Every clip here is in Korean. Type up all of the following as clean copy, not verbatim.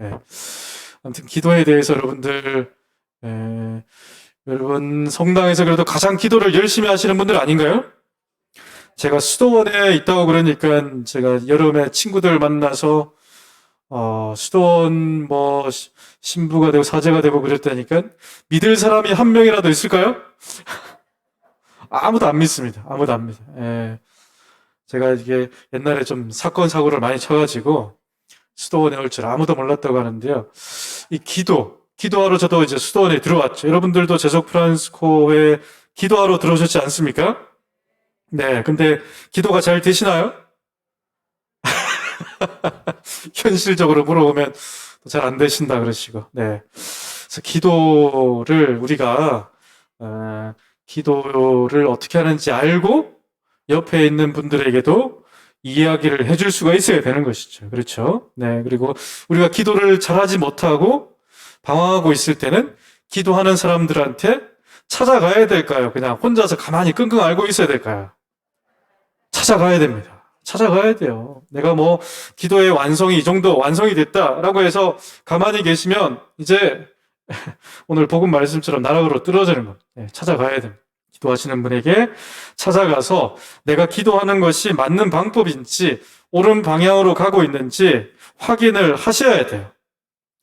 예. 아무튼 기도에 대해서 여러분들, 예, 여러분 성당에서 그래도 가장 기도를 열심히 하시는 분들 아닌가요? 제가 수도원에 있다고 그러니까 제가 여름에 친구들 만나서 수도원 뭐 신부가 되고 사제가 되고 그랬다니까 믿을 사람이 한 명이라도 있을까요? 아무도 안 믿습니다. 아무도 안 믿어요. 예. 제가 이게 옛날에 좀 사건 사고를 많이 쳐가지고 수도원에 올 줄 아무도 몰랐다고 하는데요. 이 기도하러 저도 이제 수도원에 들어왔죠. 여러분들도 제적 프란스코에 기도하러 들어오셨지 않습니까? 네, 근데 기도가 잘 되시나요? 현실적으로 물어보면 잘 안 되신다 그러시고, 네. 그래서 우리가, 기도를 어떻게 하는지 알고 옆에 있는 분들에게도 이야기를 해줄 수가 있어야 되는 것이죠. 그렇죠? 네. 그리고 우리가 기도를 잘하지 못하고 방황하고 있을 때는 기도하는 사람들한테 찾아가야 될까요? 그냥 혼자서 가만히 끙끙 앓고 있어야 될까요? 찾아가야 됩니다. 찾아가야 돼요. 내가 뭐 기도의 완성이 이 정도 완성이 됐다라고 해서 가만히 계시면 이제 오늘 복음 말씀처럼 나락으로 떨어지는 것. 네, 찾아가야 됩니다. 기도하시는 분에게 찾아가서 내가 기도하는 것이 맞는 방법인지 옳은 방향으로 가고 있는지 확인을 하셔야 돼요.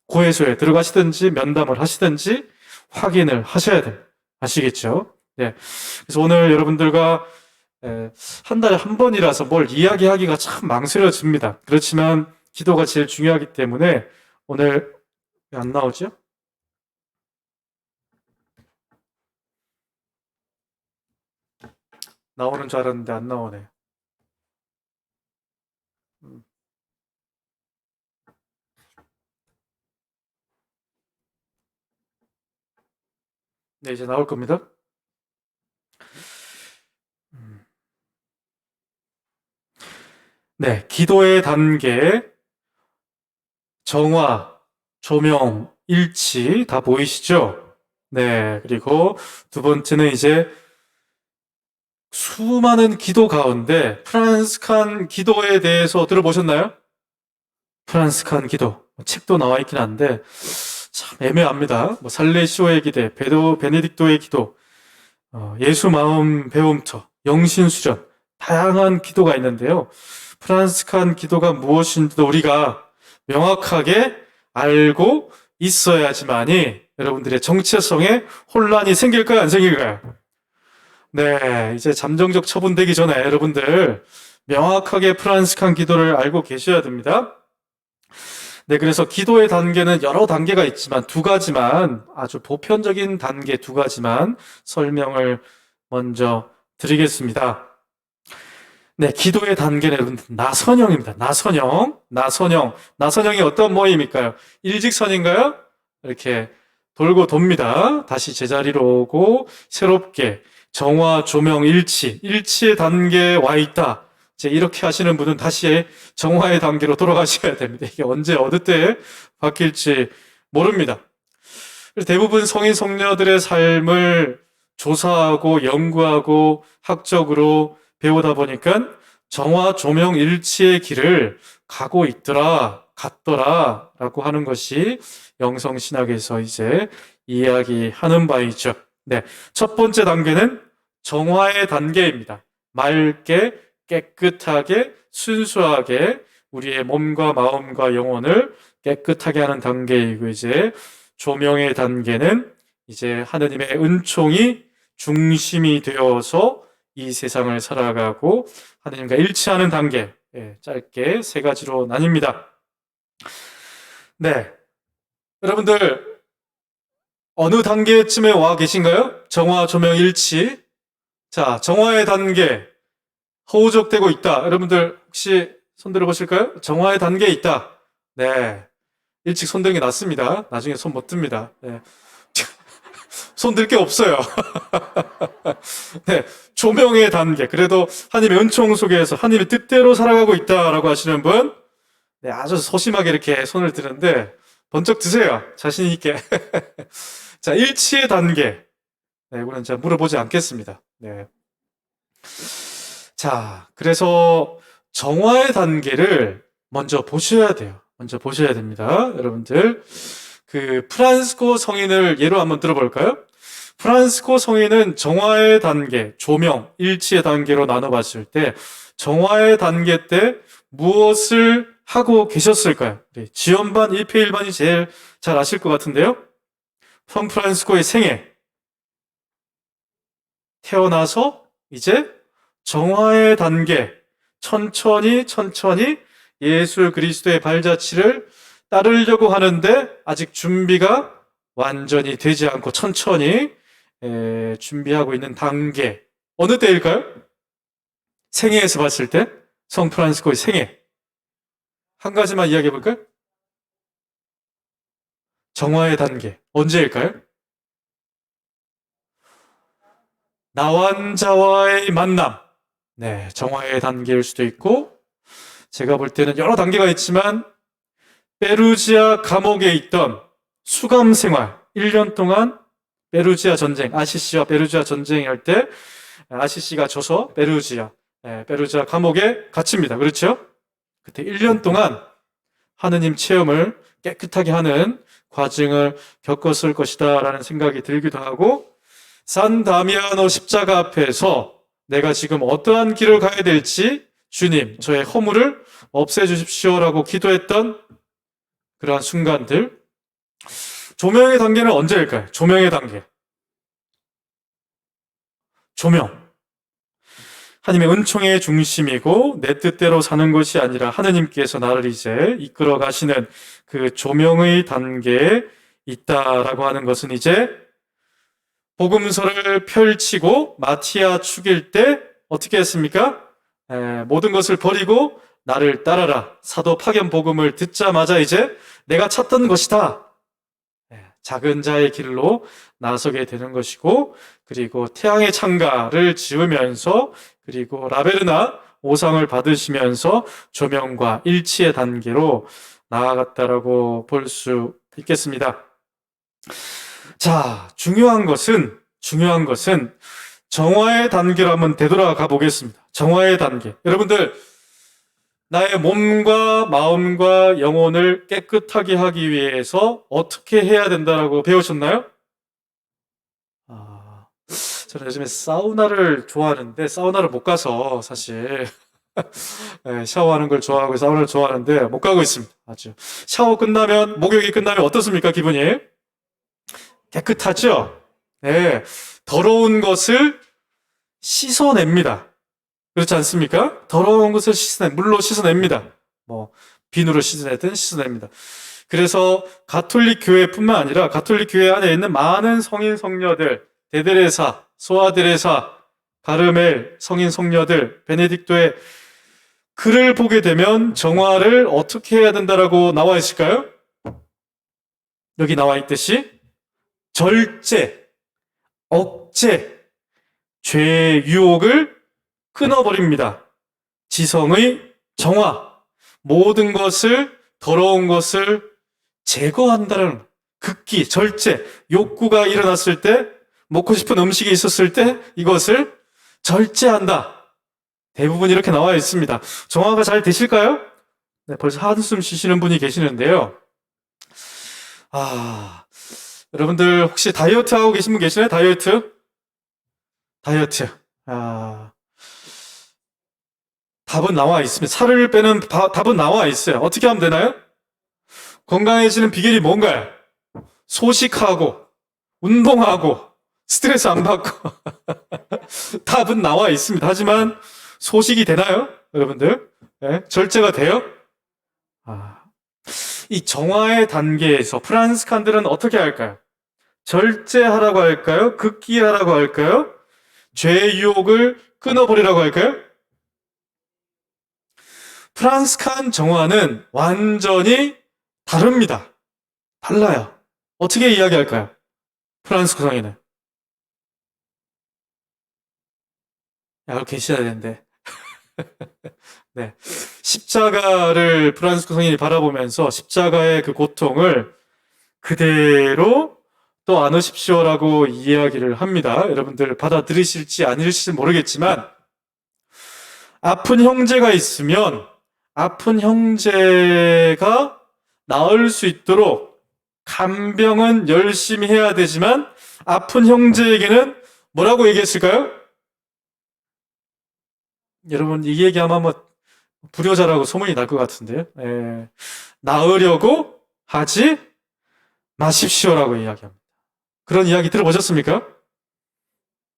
고해소에 들어가시든지 면담을 하시든지 확인을 하셔야 돼요. 아시겠죠? 네. 그래서 오늘 여러분들과 한 달에 한 번이라서 뭘 이야기하기가 참 망설여집니다. 그렇지만 기도가 제일 중요하기 때문에 오늘 왜 안 나오죠? 나오는 줄 알았는데 안 나오네. 네, 이제 나올 겁니다. 네, 기도의 단계, 정화, 조명, 일치 다 보이시죠? 네, 그리고 두 번째는 이제 수많은 기도 가운데 프란스칸 기도에 대해서 들어보셨나요? 프란스칸 기도. 책도 나와 있긴 한데 참 애매합니다. 뭐 살레시오의 기대, 베네딕토의 기도, 예수 마음 배움터, 영신수전, 다양한 기도가 있는데요. 프란스칸 기도가 무엇인지도 우리가 명확하게 알고 있어야지만이 여러분들의 정체성에 혼란이 생길까요? 안 생길까요? 네, 이제 잠정적 처분되기 전에 여러분들 명확하게 프란스칸 기도를 알고 계셔야 됩니다. 네, 그래서 기도의 단계는 여러 단계가 있지만 두 가지만 아주 보편적인 단계 두 가지만 설명을 먼저 드리겠습니다. 네, 기도의 단계는 여러분 나선형입니다. 나선형이 어떤 모임일까요? 일직선인가요? 이렇게 돌고 돕니다. 다시 제자리로 오고 새롭게 정화, 조명, 일치의 단계에 와 있다. 이제 이렇게 하시는 분은 다시 정화의 단계로 돌아가셔야 됩니다. 이게 언제 어느 때에 바뀔지 모릅니다. 대부분 성인 성녀들의 삶을 조사하고 연구하고 학적으로 배우다 보니까 정화, 조명, 일치의 길을 가고 갔더라 라고 하는 것이 영성신학에서 이제 이야기하는 바이죠. 네. 첫 번째 단계는 정화의 단계입니다. 맑게, 깨끗하게, 순수하게 우리의 몸과 마음과 영혼을 깨끗하게 하는 단계이고, 이제 조명의 단계는 이제 하느님의 은총이 중심이 되어서 이 세상을 살아가고 하느님과 일치하는 단계, 짧게 세 가지로 나뉩니다. 네, 여러분들 어느 단계쯤에 와 계신가요? 정화, 조명, 일치. 자, 정화의 단계 허우적대고 있다. 여러분들 혹시 손 들어보실까요? 정화의 단계에 있다. 네, 일찍 손 드는 게 낫습니다. 나중에 손 못 듭니다. 네. 손 들 게 없어요. 네, 조명의 단계. 그래도 하나님의 은총 속에서 하나님의 뜻대로 살아가고 있다라고 하시는 분, 네, 아주 소심하게 이렇게 손을 드는데 번쩍 드세요. 자신 있게. 자, 일치의 단계. 네, 이거는 제가 물어보지 않겠습니다. 네. 자, 그래서 정화의 단계를 먼저 보셔야 돼요. 먼저 보셔야 됩니다. 여러분들, 그 프란시스코 성인을 예로 한번 들어볼까요? 프란시스코 성인은 정화의 단계, 조명, 일치의 단계로 나눠봤을 때 정화의 단계 때 무엇을 하고 계셨을까요? 네, 지연반, 1패 1반이 제일 잘 아실 것 같은데요. 성 프란시스코의 생애, 태어나서 이제 정화의 단계, 천천히 예수 그리스도의 발자취를 따르려고 하는데 아직 준비가 완전히 되지 않고 천천히 준비하고 있는 단계. 어느 때일까요? 생애에서 봤을 때 성 프란시스코의 생애. 한 가지만 이야기해 볼까요? 정화의 단계. 언제일까요? 나환자와의 만남. 네, 정화의 단계일 수도 있고, 제가 볼 때는 여러 단계가 있지만, 페루지아 감옥에 있던 수감 생활, 1년 동안 페루지아 전쟁, 아시시와 페루지아 전쟁 할 때, 아시시가 져서 페루지아 감옥에 갇힙니다. 그렇죠? 그때 1년 동안 하느님 체험을 깨끗하게 하는 과정을 겪었을 것이다 라는 생각이 들기도 하고, 산 다미아노 십자가 앞에서 내가 지금 어떠한 길을 가야 될지 주님 저의 허물을 없애주십시오라고 기도했던 그러한 순간들. 조명의 단계는 언제일까요? 조명의 단계. 조명. 하나님의 은총의 중심이고 내 뜻대로 사는 것이 아니라 하느님께서 나를 이제 이끌어 가시는 그 조명의 단계에 있다라고 하는 것은 이제 복음서를 펼치고 마티아 죽일 때 어떻게 했습니까? 모든 것을 버리고 나를 따라라. 사도 파견 복음을 듣자마자 이제 내가 찾던 것이다. 작은 자의 길로 나서게 되는 것이고, 그리고 태양의 창가를 지으면서, 그리고 라베르나 오상을 받으시면서 조명과 일치의 단계로 나아갔다라고 볼 수 있겠습니다. 자, 중요한 것은 정화의 단계로 한번 되돌아가 보겠습니다. 정화의 단계. 여러분들, 나의 몸과 마음과 영혼을 깨끗하게 하기 위해서 어떻게 해야 된다라고 배우셨나요? 저는 요즘에 사우나를 좋아하는데, 사우나를 못 가서 사실 샤워하는 걸 좋아하고 사우나를 좋아하는데 못 가고 있습니다. 아주. 샤워 끝나면, 목욕이 끝나면 어떻습니까, 기분이? 깨끗하죠? 네. 더러운 것을 씻어냅니다. 그렇지 않습니까? 더러운 것을 물로 씻어냅니다. 비누로 씻어냅니다. 그래서 가톨릭 교회뿐만 아니라 가톨릭 교회 안에 있는 많은 성인 성녀들, 데데레사, 소아데레사, 가르멜 성인 성녀들, 베네딕토의 글을 보게 되면 정화를 어떻게 해야 된다라고 나와 있을까요? 여기 나와 있듯이 절제, 억제, 죄의 유혹을 끊어버립니다. 지성의 정화, 모든 것을, 더러운 것을 제거한다는 극기, 절제, 욕구가 일어났을 때, 먹고 싶은 음식이 있었을 때 이것을 절제한다. 대부분 이렇게 나와 있습니다. 정화가 잘 되실까요? 네, 벌써 한숨 쉬시는 분이 계시는데요. 여러분들 혹시 다이어트 하고 계신 분 계시나요? 다이어트. 답은 나와 있습니다. 살을 빼는 답은 나와 있어요. 어떻게 하면 되나요? 건강해지는 비결이 뭔가요? 소식하고, 운동하고, 스트레스 안 받고. 답은 나와 있습니다. 하지만 소식이 되나요? 여러분들? 네? 절제가 돼요? 이 정화의 단계에서 프란스칸들은 어떻게 할까요? 절제하라고 할까요? 극기하라고 할까요? 죄의 유혹을 끊어버리라고 할까요? 프란스칸 정화는 완전히 다릅니다. 달라요. 어떻게 이야기할까요? 프란스코 성인은. 여기 계셔야 되는데. 네. 십자가를 프란스코 성인이 바라보면서 십자가의 그 고통을 그대로 또 안으십시오라고 이야기를 합니다. 여러분들 받아들이실지 아니실지 모르겠지만, 아픈 형제가 있으면 아픈 형제가 나을 수 있도록 간병은 열심히 해야 되지만 아픈 형제에게는 뭐라고 얘기했을까요? 여러분 이 얘기하면 뭐 불효자라고 소문이 날 것 같은데요. 예. 나으려고 하지 마십시오라고 이야기합니다. 그런 이야기 들어보셨습니까?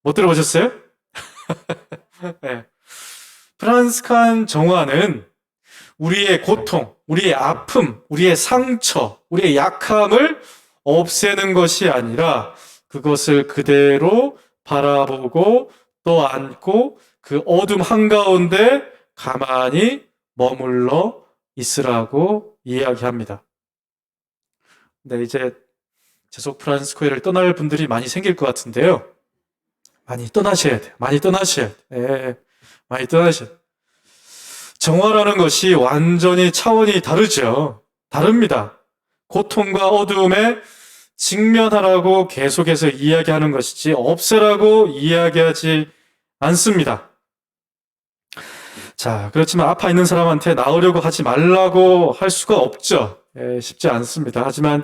못 들어보셨어요? 예. 프란스칸 정화는 우리의 고통, 우리의 아픔, 우리의 상처, 우리의 약함을 없애는 것이 아니라 그것을 그대로 바라보고 또 안고 그 어둠 한가운데 가만히 머물러 있으라고 이야기합니다. 네, 이제 제속 프란스코에를 떠날 분들이 많이 생길 것 같은데요. 많이 떠나셔야 돼요. 많이 떠나셔야 돼요. 예, 많이 떠나셔야 돼요. 정화라는 것이 완전히 차원이 다르죠. 다릅니다. 고통과 어두움에 직면하라고 계속해서 이야기하는 것이지 없애라고 이야기하지 않습니다. 자, 그렇지만 아파 있는 사람한테 나으려고 하지 말라고 할 수가 없죠. 쉽지 않습니다. 하지만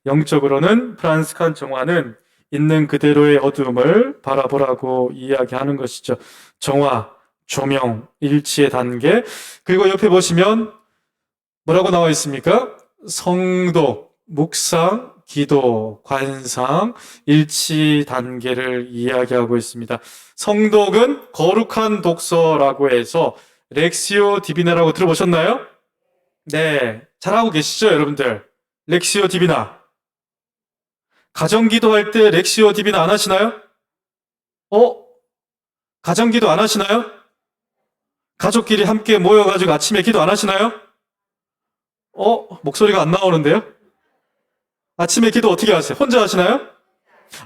영적으로는 프란스칸 정화는 있는 그대로의 어둠을 바라보라고 이야기하는 것이죠. 정화, 조명, 일치의 단계. 그리고 옆에 보시면 뭐라고 나와 있습니까? 성도, 묵상, 기도, 관상, 일치 단계를 이야기하고 있습니다. 성독은 거룩한 독서라고 해서 렉시오 디비나라고 들어보셨나요? 네, 잘하고 계시죠, 여러분들? 렉시오 디비나. 가정기도 할 때 렉시오 디비나 안 하시나요? 가정기도 안 하시나요? 가족끼리 함께 모여가지고 아침에 기도 안 하시나요? 목소리가 안 나오는데요? 아침에 기도 어떻게 하세요? 혼자 하시나요?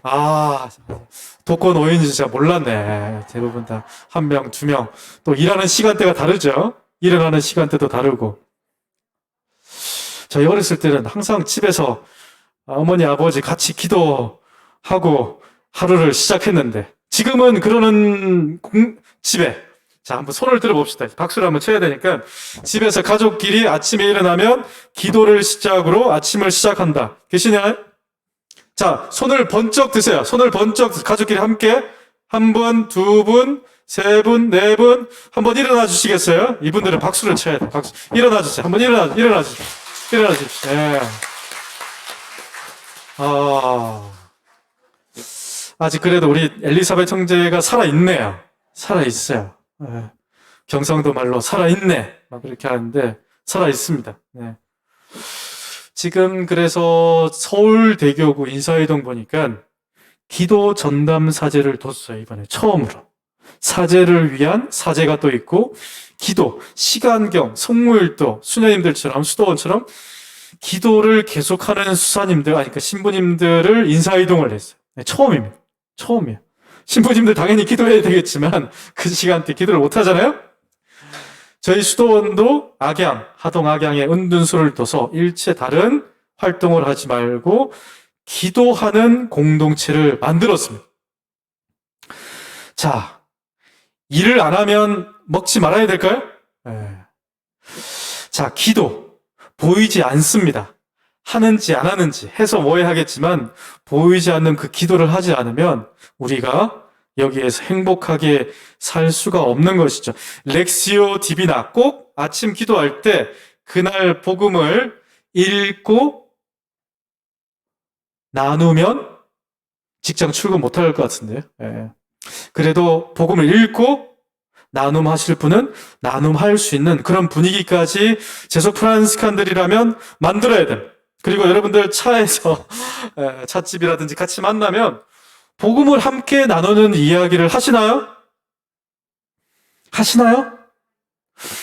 아, 독거노인인지 진짜 몰랐네. 대부분 다 한 명, 두 명. 또 일하는 시간대가 다르죠? 일어나는 시간대도 다르고. 저희 어렸을 때는 항상 집에서 어머니, 아버지 같이 기도하고 하루를 시작했는데, 지금은 그러는 집에, 자, 한번 손을 들어봅시다. 박수를 한번 쳐야 되니까, 집에서 가족끼리 아침에 일어나면 기도를 시작으로 아침을 시작한다. 계시나요? 자, 손을 번쩍 드세요. 손을 번쩍, 가족끼리 함께. 한 분, 두 분, 세 분, 네 분. 한번 일어나 주시겠어요? 이분들은 박수를 쳐야 돼요. 박수. 일어나 주세요. 한번 일어나 주세요. 일어나 주십시오. 예. 아직 그래도 우리 엘리사벳 형제가 살아있네요. 살아있어요. 예. 경상도 말로 살아있네. 막 그렇게 하는데, 살아있습니다. 네. 지금 그래서 서울대교구 인사이동 보니까 기도 전담 사제를 뒀어요. 이번에 처음으로. 사제를 위한 사제가 또 있고 기도, 시간경, 성무일도, 수녀님들처럼 수도원처럼 기도를 계속하는 수사님들, 아니, 그러니까 신부님들을 인사이동을 했어요. 네, 처음입니다. 처음이에요. 신부님들 당연히 기도해야 되겠지만 그 시간대 기도를 못 하잖아요? 저희 수도원도 악양, 하동 악양에 은둔수를 둬서 일체 다른 활동을 하지 말고 기도하는 공동체를 만들었습니다. 자, 일을 안 하면 먹지 말아야 될까요? 네. 자, 기도. 보이지 않습니다. 하는지 안 하는지 해서 오해하겠지만 보이지 않는 그 기도를 하지 않으면 우리가 여기에서 행복하게 살 수가 없는 것이죠. 렉시오 디비나, 꼭 아침 기도할 때 그날 복음을 읽고 나누면 직장 출근 못할 것 같은데요. 예. 그래도 복음을 읽고 나눔하실 분은 나눔할 수 있는 그런 분위기까지 제속 프란스칸들이라면 만들어야 됩니다. 그리고 여러분들 차에서 찻집이라든지 같이 만나면 복음을 함께 나누는 이야기를 하시나요? 하시나요?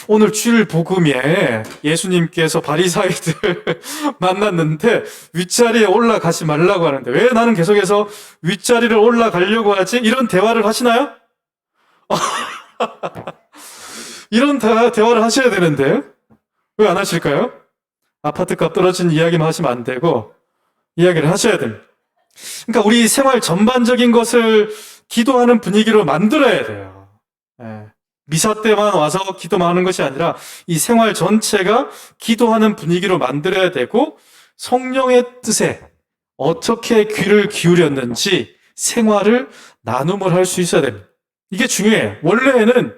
오늘 주일 복음에 예수님께서 바리사이들 만났는데 윗자리에 올라가지 말라고 하는데 왜 나는 계속해서 윗자리를 올라가려고 하지? 이런 대화를 하시나요? 이런 대화를 하셔야 되는데 왜 안 하실까요? 아파트값 떨어진 이야기만 하시면 안 되고 이야기를 하셔야 됩니다. 그러니까 우리 생활 전반적인 것을 기도하는 분위기로 만들어야 돼요. 예. 미사 때만 와서 기도만 하는 것이 아니라 이 생활 전체가 기도하는 분위기로 만들어야 되고 성령의 뜻에 어떻게 귀를 기울였는지 생활을 나눔을 할 수 있어야 됩니다. 이게 중요해요. 원래는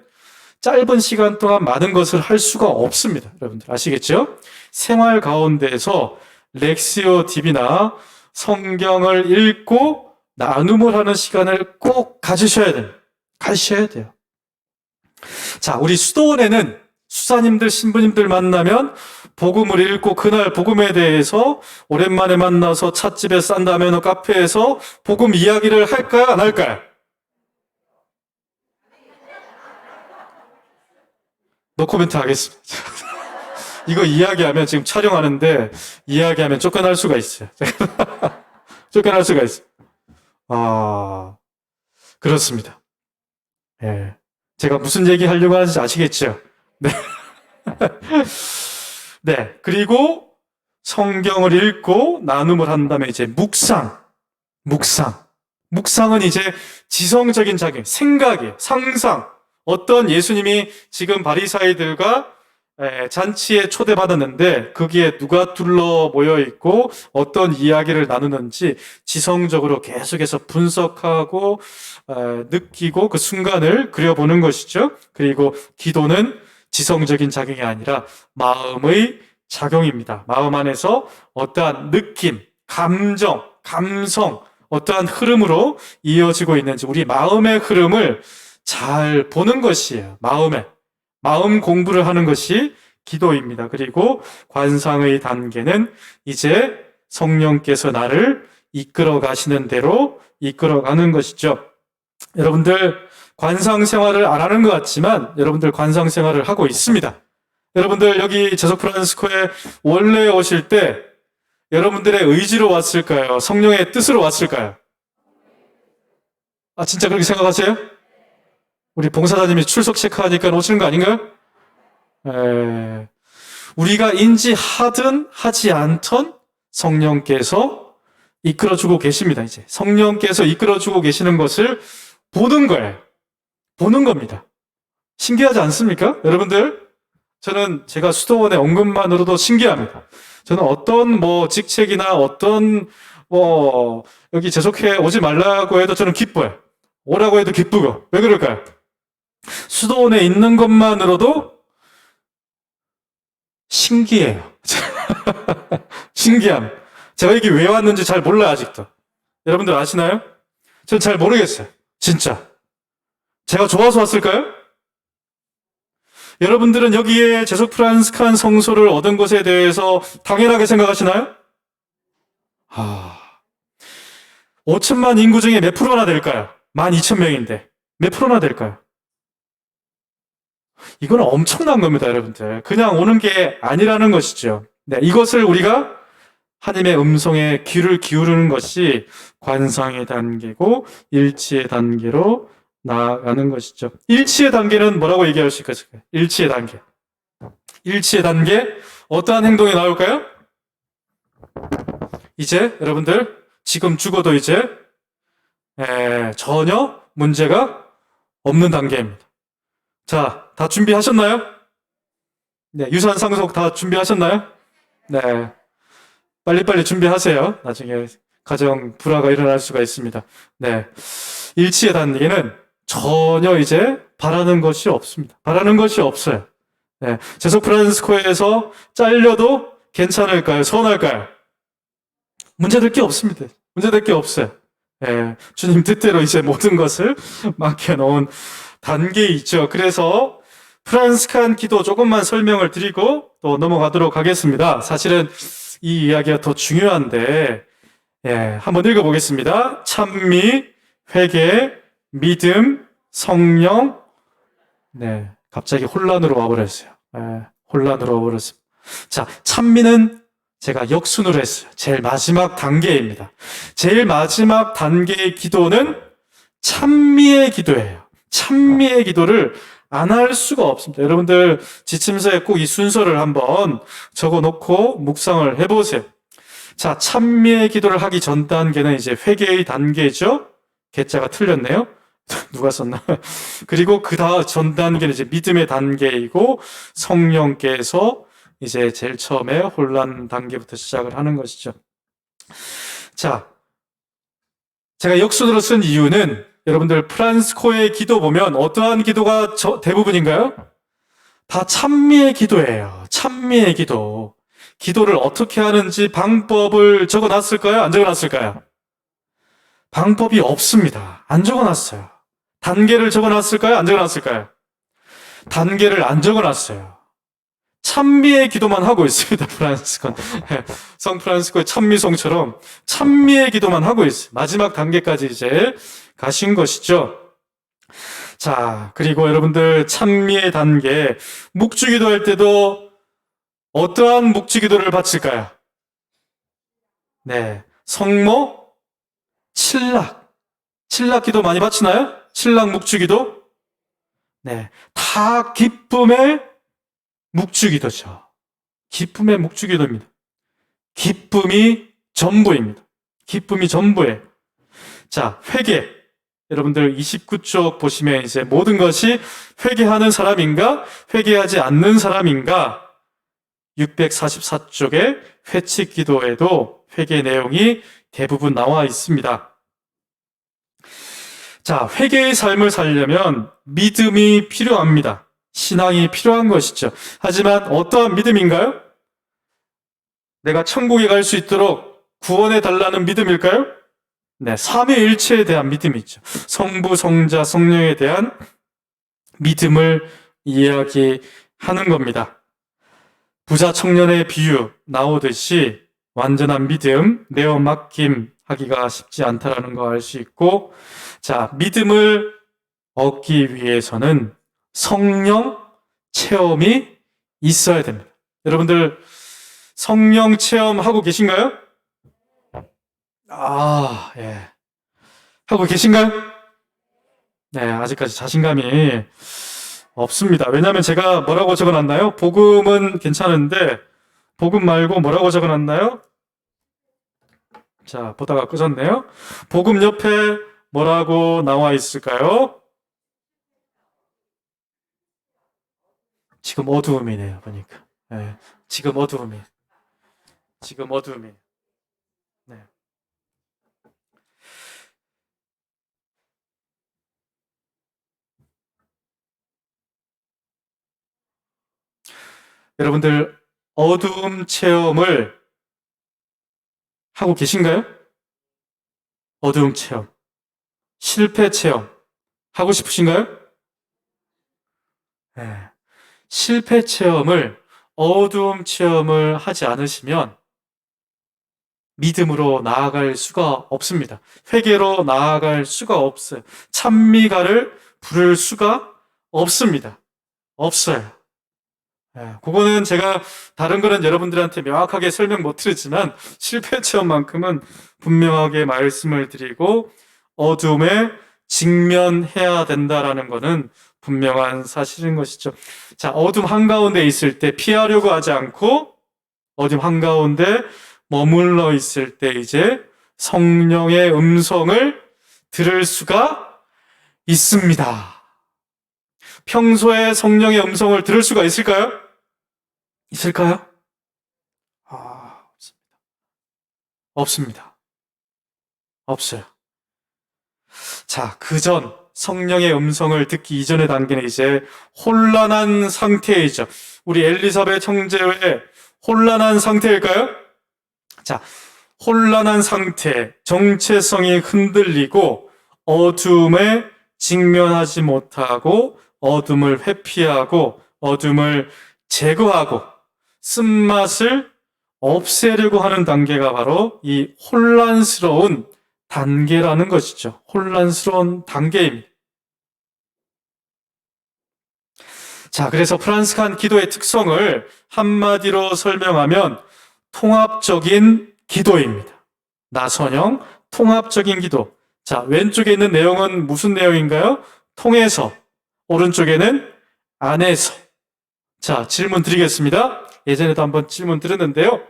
짧은 시간 동안 많은 것을 할 수가 없습니다. 여러분들 아시겠죠? 생활 가운데서 렉시오 디비나 성경을 읽고 나눔을 하는 시간을 꼭 가지셔야 됩니다. 가지셔야 돼요. 자, 우리 수도원에는 수사님들, 신부님들 만나면 복음을 읽고 그날 복음에 대해서 오랜만에 만나서 찻집에 싼다면 카페에서 복음 이야기를 할까요? 안 할까요? 노코멘트 하겠습니다. 이거 이야기하면 지금 촬영하는데 이야기하면 쫓겨날 수가 있어요. 쫓겨날 수가 있어요. 아, 그렇습니다. 예. 제가 무슨 얘기 하려고 하는지 아시겠죠? 네. 네. 그리고 성경을 읽고 나눔을 한 다음에 이제 묵상. 묵상은 이제 지성적인 자기, 생각이에요. 상상. 어떤 예수님이 지금 바리사이들과 잔치에 초대받았는데 거기에 누가 둘러 모여 있고 어떤 이야기를 나누는지 지성적으로 계속해서 분석하고 느끼고 그 순간을 그려보는 것이죠. 그리고 기도는 지성적인 작용이 아니라 마음의 작용입니다. 마음 안에서 어떠한 느낌, 감정, 감성, 어떠한 흐름으로 이어지고 있는지 우리 마음의 흐름을 잘 보는 것이에요. 마음 공부를 하는 것이 기도입니다. 그리고 관상의 단계는 이제 성령께서 나를 이끌어 가시는 대로 이끌어 가는 것이죠. 여러분들 관상 생활을 안 하는 것 같지만 여러분들 관상 생활을 하고 있습니다. 여러분들 여기 제석 프란시스코에 원래 오실 때 여러분들의 의지로 왔을까요? 성령의 뜻으로 왔을까요? 아, 진짜 그렇게 생각하세요? 우리 봉사자님이 출석 체크하니까 오시는 거 아닌가요? 우리가 인지하든 하지 않던 성령께서 이끌어주고 계십니다. 이제 성령께서 이끌어주고 계시는 것을 보는 거예요. 보는 겁니다. 신기하지 않습니까? 여러분들, 저는 제가 수도원에 온 것만으로도 신기합니다. 저는 어떤 직책이나 어떤 여기 재속해 오지 말라고 해도 저는 기뻐요. 오라고 해도 기쁘고. 왜 그럴까요? 수도원에 있는 것만으로도 신기해요. 신기함. 제가 여기 왜 왔는지 잘 몰라요, 아직도. 여러분들 아시나요? 전 잘 모르겠어요. 진짜. 제가 좋아서 왔을까요? 여러분들은 여기에 제속 프란스칸 성소를 얻은 것에 대해서 당연하게 생각하시나요? 5천만 인구 중에 몇 프로나 될까요? 12,000명인데 몇 프로나 될까요? 이건 엄청난 겁니다, 여러분들. 그냥 오는 게 아니라는 것이죠. 네, 이것을 우리가 하나님의 음성에 귀를 기울이는 것이 관상의 단계고 일치의 단계로 나아가는 것이죠. 일치의 단계는 뭐라고 얘기할 수 있을까요? 일치의 단계. 일치의 단계, 어떠한 행동이 나올까요? 이제 여러분들 지금 죽어도 이제 전혀 문제가 없는 단계입니다. 자, 다 준비하셨나요? 네, 유산 상속 다 준비하셨나요? 네, 빨리빨리 준비하세요. 나중에 가정 불화가 일어날 수가 있습니다. 네, 일치의 단계는 전혀 이제 바라는 것이 없습니다. 바라는 것이 없어요. 네, 제속 프란시스코에서 잘려도 괜찮을까요? 서운할까요? 문제될 게 없습니다. 문제될 게 없어요. 네, 주님 뜻대로 이제 모든 것을 맡겨놓은 단계이죠. 그래서 프란스칸 기도 조금만 설명을 드리고 또 넘어가도록 하겠습니다. 사실은 이 이야기가 더 중요한데, 한번 읽어보겠습니다. 찬미, 회개, 믿음, 성령. 네, 갑자기 혼란으로 와버렸어요. 혼란으로 와버렸습니다. 자, 찬미는 제가 역순으로 했어요. 제일 마지막 단계입니다. 제일 마지막 단계의 기도는 찬미의 기도예요. 찬미의 기도를 안 할 수가 없습니다. 여러분들 지침서에 꼭 이 순서를 한번 적어놓고 묵상을 해보세요. 자, 찬미의 기도를 하기 전 단계는 이제 회개의 단계죠. 개자가 틀렸네요. 누가 썼나? 그리고 그 다음 전 단계는 이제 믿음의 단계이고 성령께서 이제 제일 처음에 혼란 단계부터 시작을 하는 것이죠. 자, 제가 역순으로 쓴 이유는 여러분들 프란스코의 기도 보면 어떠한 기도가 대부분인가요? 다 찬미의 기도예요. 찬미의 기도. 기도를 어떻게 하는지 방법을 적어놨을까요? 안 적어놨을까요? 방법이 없습니다. 안 적어놨어요. 단계를 적어놨을까요? 안 적어놨을까요? 단계를 안 적어놨어요. 찬미의 기도만 하고 있습니다. 프란스콘. 성 프란스코의 찬미송처럼 찬미의 기도만 하고 있어요. 마지막 단계까지 이제 가신 것이죠. 자, 그리고 여러분들 찬미의 단계, 묵주기도 할 때도 어떠한 묵주기도를 바칠까요? 네, 성모, 칠락 기도 많이 바치나요? 칠락 묵주기도? 네, 다 기쁨의 묵주기도죠. 기쁨의 묵주기도입니다. 기쁨이 전부입니다. 기쁨이 전부예요. 자, 회개. 여러분들 29쪽 보시면 이제 모든 것이 회개하는 사람인가, 회개하지 않는 사람인가, 644쪽의 회칙 기도에도 회개 내용이 대부분 나와 있습니다. 자, 회개의 삶을 살려면 믿음이 필요합니다. 신앙이 필요한 것이죠. 하지만 어떠한 믿음인가요? 내가 천국에 갈 수 있도록 구원해 달라는 믿음일까요? 네, 삼위일체에 대한 믿음이죠. 성부, 성자, 성령에 대한 믿음을 이야기하는 겁니다. 부자 청년의 비유 나오듯이 완전한 믿음, 내어 맡김 하기가 쉽지 않다라는 거 알 수 있고, 자, 믿음을 얻기 위해서는 성령 체험이 있어야 됩니다. 여러분들 성령 체험하고 계신가요? 예. 하고 계신가요? 네, 아직까지 자신감이 없습니다. 왜냐하면 제가 뭐라고 적어놨나요? 복음은 괜찮은데 복음 말고 뭐라고 적어놨나요? 자, 보다가 끄졌네요. 복음 옆에 뭐라고 나와 있을까요? 지금 어두움이네요, 보니까. 네, 지금 어두움이. 네. 여러분들 어두움 체험을 하고 계신가요? 어두움 체험, 실패 체험 하고 싶으신가요? 네. 실패 체험을, 어두움 체험을 하지 않으시면 믿음으로 나아갈 수가 없습니다. 회개로 나아갈 수가 없어요. 찬미가를 부를 수가 없습니다. 없어요. 그거는 제가 다른 거는 여러분들한테 명확하게 설명 못 드리지만 실패 체험만큼은 분명하게 말씀을 드리고 어둠에 직면해야 된다라는 거는 분명한 사실인 것이죠. 자, 어둠 한가운데 있을 때 피하려고 하지 않고 어둠 한가운데 머물러 있을 때 이제 성령의 음성을 들을 수가 있습니다. 평소에 성령의 음성을 들을 수가 있을까요? 있을까요? 없습니다. 없어요. 자, 그전 성령의 음성을 듣기 이전의 단계는 이제 혼란한 상태이죠. 우리 엘리사벳 형제의 혼란한 상태일까요? 자, 혼란한 상태, 정체성이 흔들리고 어둠에 직면하지 못하고 어둠을 회피하고 어둠을 제거하고 쓴맛을 없애려고 하는 단계가 바로 이 혼란스러운 단계라는 것이죠. 혼란스러운 단계입니다. 자, 그래서 프란스칸 기도의 특성을 한마디로 설명하면 통합적인 기도입니다. 나선형, 통합적인 기도. 자, 왼쪽에 있는 내용은 무슨 내용인가요? 통해서. 오른쪽에는 안에서. 자, 질문 드리겠습니다. 예전에도 한번 질문 드렸는데요.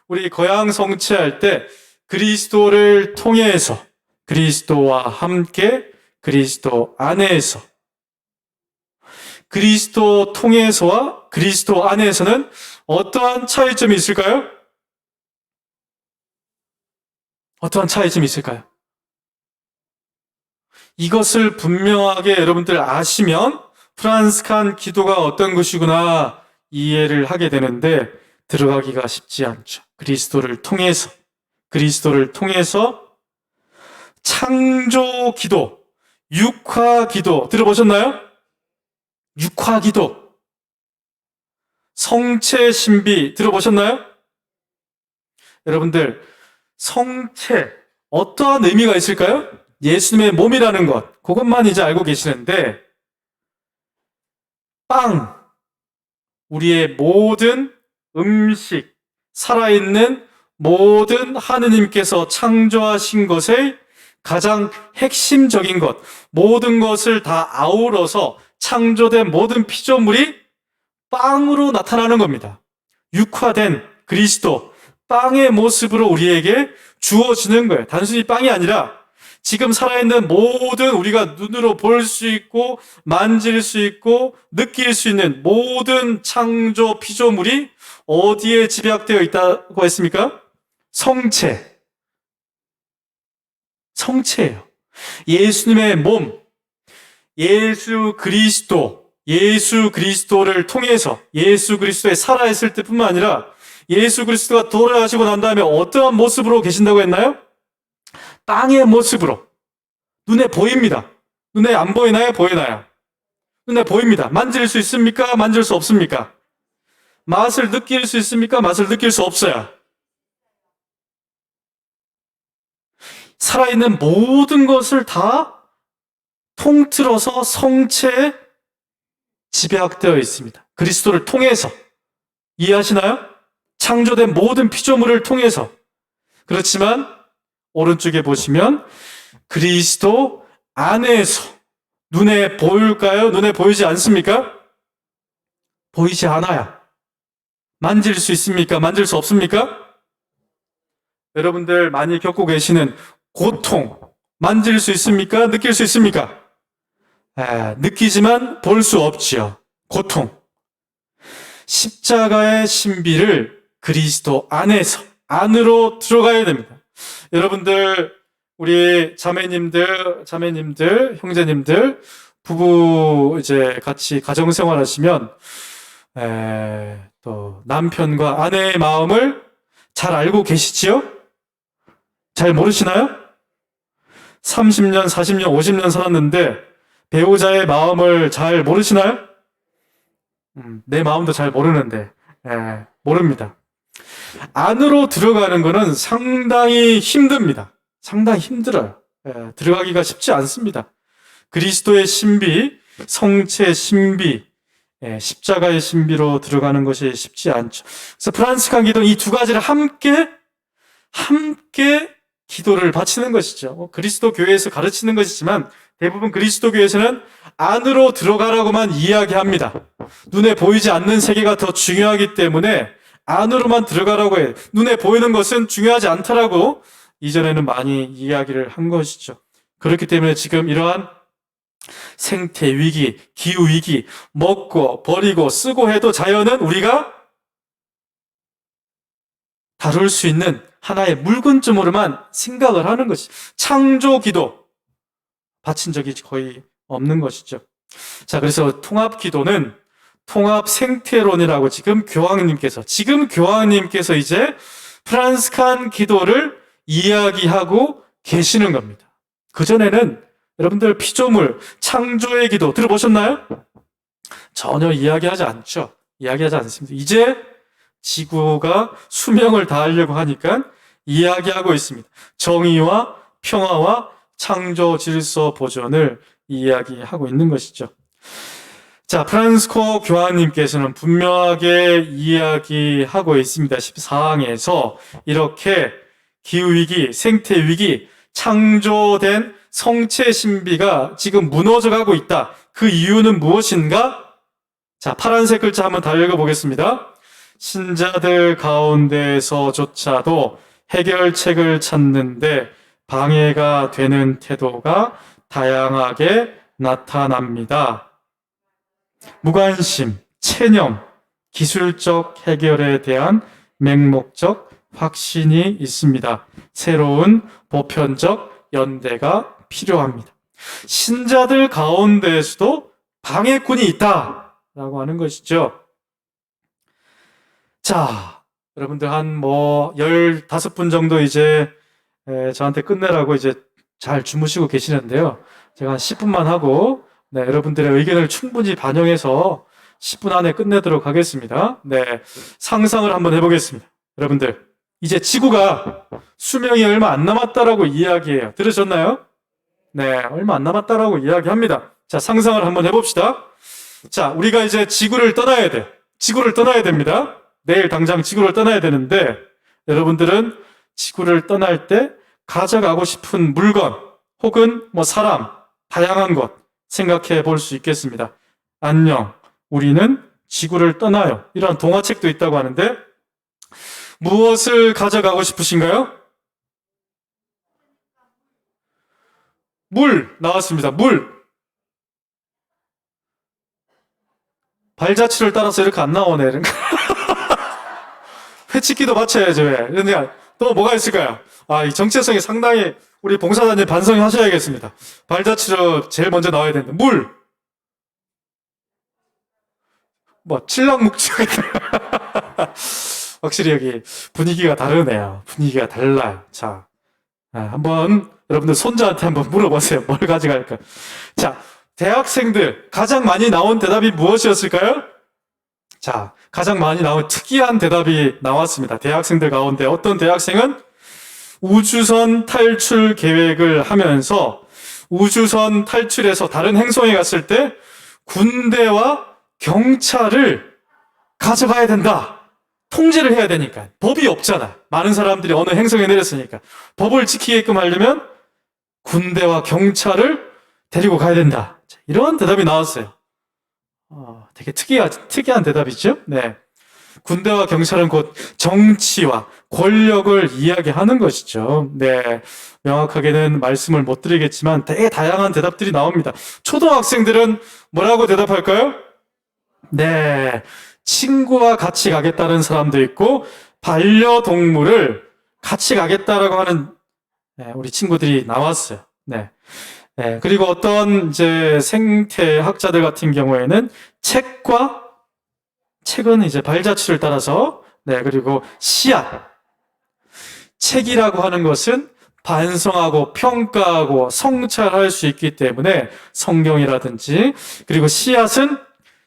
우리 거양 성취할 때 그리스도를 통해서, 그리스도와 함께, 그리스도 안에서. 그리스도 통해서와 그리스도 안에서는 어떠한 차이점이 있을까요? 어떠한 차이점이 있을까요? 이것을 분명하게 여러분들 아시면 프란스칸 기도가 어떤 것이구나 이해를 하게 되는데 들어가기가 쉽지 않죠. 그리스도를 통해서 창조 기도, 육화 기도 들어보셨나요? 육화 기도, 성체 신비 들어보셨나요? 여러분들 성체 어떠한 의미가 있을까요? 예수님의 몸이라는 것, 그것만 이제 알고 계시는데 빵, 우리의 모든 음식, 살아있는 모든 하느님께서 창조하신 것의 가장 핵심적인 것, 모든 것을 다 아우러서 창조된 모든 피조물이 빵으로 나타나는 겁니다. 육화된 그리스도, 빵의 모습으로 우리에게 주어지는 거예요. 단순히 빵이 아니라 지금 살아있는 모든 우리가 눈으로 볼 수 있고 만질 수 있고 느낄 수 있는 모든 창조 피조물이 어디에 집약되어 있다고 했습니까? 성체예요. 예수님의 몸, 예수 그리스도를 통해서 예수 그리스도의 살아있을 때뿐만 아니라 예수 그리스도가 돌아가시고 난 다음에 어떠한 모습으로 계신다고 했나요? 빵의 모습으로. 눈에 보입니다. 눈에 안 보이나요? 보이나요? 눈에 보입니다. 만질 수 있습니까? 만질 수 없습니까? 맛을 느낄 수 있습니까? 맛을 느낄 수 없어요. 살아있는 모든 것을 다 통틀어서 성체에 집약되어 있습니다. 그리스도를 통해서. 이해하시나요? 창조된 모든 피조물을 통해서. 그렇지만 오른쪽에 보시면 그리스도 안에서 눈에 보일까요? 눈에 보이지 않습니까? 보이지 않아요. 만질 수 있습니까? 만질 수 없습니까? 여러분들 많이 겪고 계시는 고통, 만질 수 있습니까? 느낄 수 있습니까? 느끼지만 볼 수 없지요. 고통. 십자가의 신비를 그리스도 안으로 들어가야 됩니다. 여러분들, 우리 자매님들, 형제님들, 부부 이제 같이 가정생활 하시면, 또 남편과 아내의 마음을 잘 알고 계시지요? 잘 모르시나요? 30년, 40년, 50년 살았는데 배우자의 마음을 잘 모르시나요? 내 마음도 잘 모르는데, 모릅니다. 안으로 들어가는 것은 상당히 힘듭니다. 상당히 힘들어요. 들어가기가 쉽지 않습니다. 그리스도의 신비, 성체의 신비, 십자가의 신비로 들어가는 것이 쉽지 않죠. 그래서 프란스칸 기도는 이 두 가지를 함께 기도를 바치는 것이죠. 그리스도 교회에서 가르치는 것이지만 대부분 그리스도 교회에서는 안으로 들어가라고만 이야기합니다. 눈에 보이지 않는 세계가 더 중요하기 때문에 안으로만 들어가라고 해요. 눈에 보이는 것은 중요하지 않다라고 이전에는 많이 이야기를 한 것이죠. 그렇기 때문에 지금 이러한 생태 위기, 기후 위기, 먹고 버리고 쓰고 해도 자연은 우리가 다룰 수 있는 하나의 물건점으로만 생각을 하는 것이 창조 기도 바친 적이 거의 없는 것이죠. 자, 그래서 통합 기도는 통합 생태론이라고 지금 교황님께서 이제 프란스칸 기도를 이야기하고 계시는 겁니다. 그전에는 여러분들 피조물, 창조의 기도 들어보셨나요? 전혀 이야기하지 않죠. 이야기하지 않습니다. 이제 지구가 수명을 다하려고 하니까 이야기하고 있습니다. 정의와 평화와 창조 질서 보존을 이야기하고 있는 것이죠. 자, 프란스코 교황님께서는 분명하게 이야기하고 있습니다. 14항에서 이렇게 기후위기, 생태위기, 창조된 성체 신비가 지금 무너져가고 있다. 그 이유는 무엇인가? 자, 파란색 글자 한번 다 읽어보겠습니다. 신자들 가운데서조차도 해결책을 찾는데 방해가 되는 태도가 다양하게 나타납니다. 무관심, 체념, 기술적 해결에 대한 맹목적 확신이 있습니다. 새로운 보편적 연대가 필요합니다. 신자들 가운데에서도 방해꾼이 있다라고 하는 것이죠. 자, 여러분들 한 15분 정도 이제 저한테 끝내라고 이제 잘 주무시고 계시는데요. 제가 한 10분만 하고 여러분들의 의견을 충분히 반영해서 10분 안에 끝내도록 하겠습니다. 상상을 한번 해보겠습니다. 여러분들, 이제 지구가 수명이 얼마 안 남았다라고 이야기해요. 들으셨나요? 얼마 안 남았다라고 이야기합니다. 자, 상상을 한번 해봅시다. 자, 우리가 이제 지구를 떠나야 돼. 지구를 떠나야 됩니다. 내일 당장 지구를 떠나야 되는데, 여러분들은 지구를 떠날 때 가져가고 싶은 물건, 혹은 사람, 다양한 것 생각해 볼 수 있겠습니다. 안녕, 우리는 지구를 떠나요. 이런 동화책도 있다고 하는데, 무엇을 가져가고 싶으신가요? 물 나왔습니다. 물. 발자취를 따라서 이렇게 안 나오네. 회칙기도 맞춰야죠. 왜? 또 뭐가 있을까요? 이 정체성이 상당히 우리 봉사자님 반성하셔야겠습니다. 발자취로 제일 먼저 나와야 되는데 물. 칠랑묵직. 확실히 여기 분위기가 다르네요. 분위기가 달라요. 자, 한번 여러분들 손자한테 한번 물어보세요. 뭘 가져갈까? 자, 대학생들 가장 많이 나온 대답이 무엇이었을까요? 자, 가장 많이 나온 특이한 대답이 나왔습니다. 대학생들 가운데 어떤 대학생은 우주선 탈출 계획을 하면서 우주선 탈출해서 다른 행성에 갔을 때 군대와 경찰을 가져가야 된다. 통제를 해야 되니까. 법이 없잖아. 많은 사람들이 어느 행성에 내렸으니까. 법을 지키게끔 하려면 군대와 경찰을 데리고 가야 된다. 이런 대답이 나왔어요. 되게 특이한 대답이죠? 군대와 경찰은 곧 정치와 권력을 이야기하는 것이죠. 명확하게는 말씀을 못 드리겠지만 되게 다양한 대답들이 나옵니다. 초등학생들은 뭐라고 대답할까요? 친구와 같이 가겠다는 사람도 있고 반려동물을 같이 가겠다라고 하는 우리 친구들이 나왔어요. 그리고 어떤 이제 생태학자들 같은 경우에는 책은 이제 발자취를 따라서 그리고 씨앗. 책이라고 하는 것은 반성하고 평가하고 성찰할 수 있기 때문에 성경이라든지, 그리고 씨앗은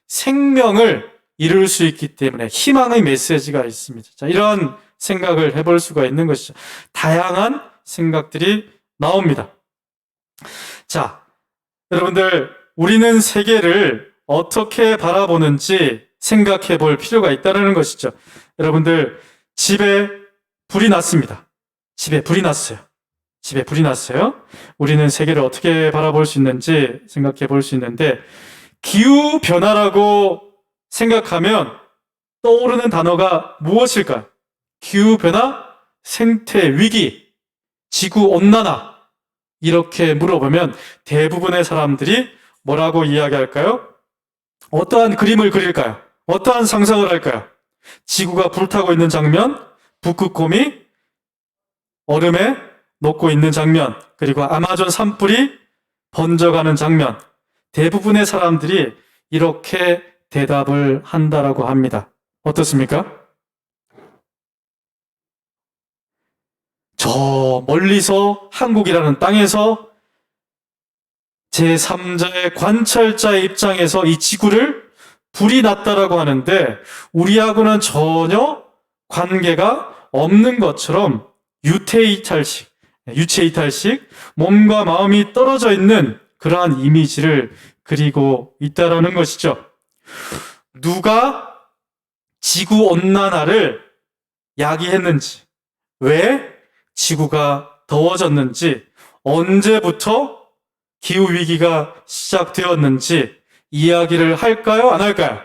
생명을 이룰 수 있기 때문에 희망의 메시지가 있습니다. 자, 이런 생각을 해볼 수가 있는 것이죠. 다양한 생각들이 나옵니다. 자, 여러분들, 우리는 세계를 어떻게 바라보는지 생각해 볼 필요가 있다는 것이죠. 여러분들, 집에 불이 났습니다. 집에 불이 났어요. 우리는 세계를 어떻게 바라볼 수 있는지 생각해 볼 수 있는데, 기후변화라고 생각하면 떠오르는 단어가 무엇일까요? 기후변화, 생태위기, 지구온난화. 이렇게 물어보면 대부분의 사람들이 뭐라고 이야기할까요? 어떠한 그림을 그릴까요? 어떠한 상상을 할까요? 지구가 불타고 있는 장면, 북극곰이 얼음에 녹고 있는 장면, 그리고 아마존 산불이 번져가는 장면. 대부분의 사람들이 이렇게 대답을 한다라고 합니다. 어떻습니까? 저 멀리서 한국이라는 땅에서 제3자의 관찰자의 입장에서 이 지구를 불이 났다라고 하는데 우리하고는 전혀 관계가 없는 것처럼 유체이탈식, 몸과 마음이 떨어져 있는 그러한 이미지를 그리고 있다라는 것이죠. 누가 지구온난화를 야기했는지, 왜 지구가 더워졌는지, 언제부터 기후위기가 시작되었는지 이야기를 할까요? 안 할까요?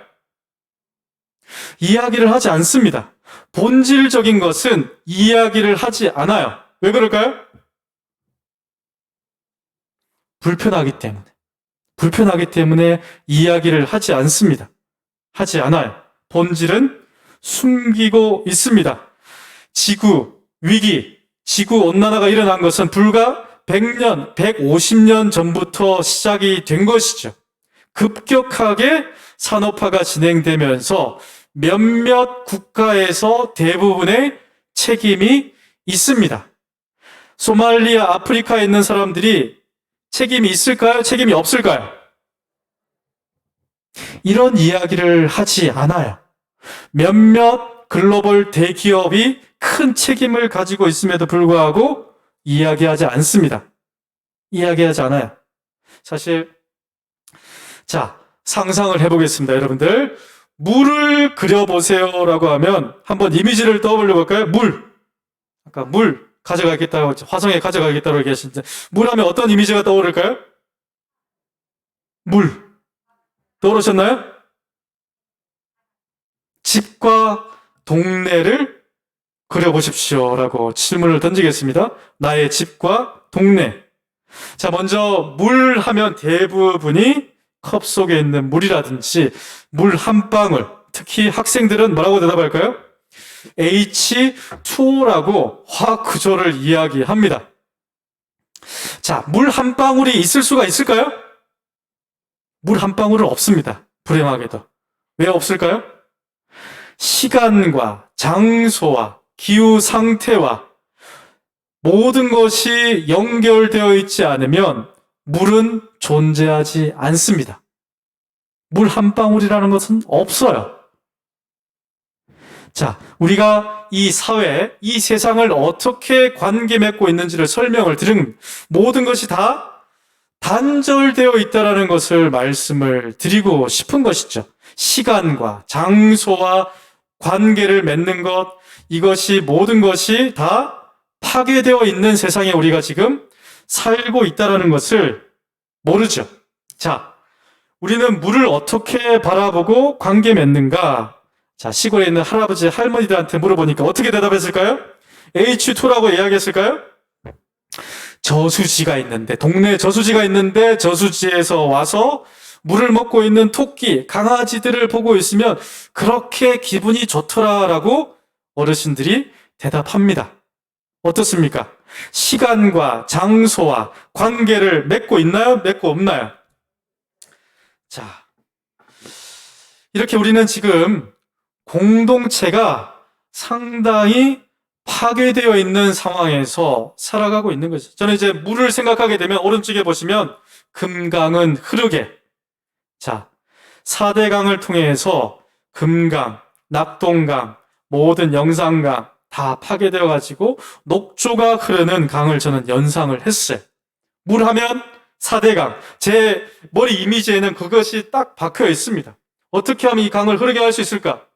이야기를 하지 않습니다. 본질적인 것은 이야기를 하지 않아요. 왜 그럴까요? 불편하기 때문에. 불편하기 때문에 이야기를 하지 않습니다. 하지 않아요. 본질은 숨기고 있습니다. 지구 위기, 지구 온난화가 일어난 것은 불과 100년, 150년 전부터 시작이 된 것이죠. 급격하게 산업화가 진행되면서 몇몇 국가에서 대부분의 책임이 있습니다. 소말리아, 아프리카에 있는 사람들이 책임이 있을까요? 책임이 없을까요? 이런 이야기를 하지 않아요. 몇몇 글로벌 대기업이 큰 책임을 가지고 있음에도 불구하고 이야기하지 않습니다. 이야기하지 않아요. 사실, 자, 상상을 해보겠습니다, 여러분들. 물을 그려보세요라고 하면 한번 이미지를 떠올려 볼까요? 물. 아까 물 가져가겠다고, 화성에 가져가겠다고 얘기하시는데, 물 하면 어떤 이미지가 떠오를까요? 물. 떠오르셨나요? 집과 동네를 그려보십시오라고 질문을 던지겠습니다. 나의 집과 동네. 자, 먼저 물 하면 대부분이 컵 속에 있는 물이라든지 물 한 방울, 특히 학생들은 뭐라고 대답할까요? H2O라고 화학 구조를 이야기합니다. 자, 물 한 방울이 있을 수가 있을까요? 물 한 방울은 없습니다. 불행하게도. 왜 없을까요? 시간과 장소와 기후 상태와 모든 것이 연결되어 있지 않으면 물은 존재하지 않습니다. 물 한 방울이라는 것은 없어요. 자, 우리가 이 사회, 이 세상을 어떻게 관계 맺고 있는지를 설명을 드린 모든 것이 다 단절되어 있다는 것을 말씀을 드리고 싶은 것이죠. 시간과 장소와 관계를 맺는 것, 이것이 모든 것이 다 파괴되어 있는 세상에 우리가 지금 살고 있다는 것을 모르죠. 자, 우리는 물을 어떻게 바라보고 관계 맺는가? 자, 시골에 있는 할아버지, 할머니들한테 물어보니까 어떻게 대답했을까요? H2라고 이야기했을까요? 저수지가 있는데, 동네에 저수지가 있는데, 저수지에서 와서 물을 먹고 있는 토끼, 강아지들을 보고 있으면 그렇게 기분이 좋더라라고 어르신들이 대답합니다. 어떻습니까? 시간과 장소와 관계를 맺고 있나요? 맺고 없나요? 자, 이렇게 우리는 지금 공동체가 상당히 파괴되어 있는 상황에서 살아가고 있는 거죠. 저는 이제 물을 생각하게 되면 오른쪽에 보시면 금강은 흐르게. 자, 4대 강을 통해서 금강, 낙동강, 모든 영산강 다 파괴되어 가지고 녹조가 흐르는 강을 저는 연상을 했어요. 물 하면 4대 강. 제 머리 이미지에는 그것이 딱 박혀 있습니다. 어떻게 하면 이 강을 흐르게 할 수 있을까?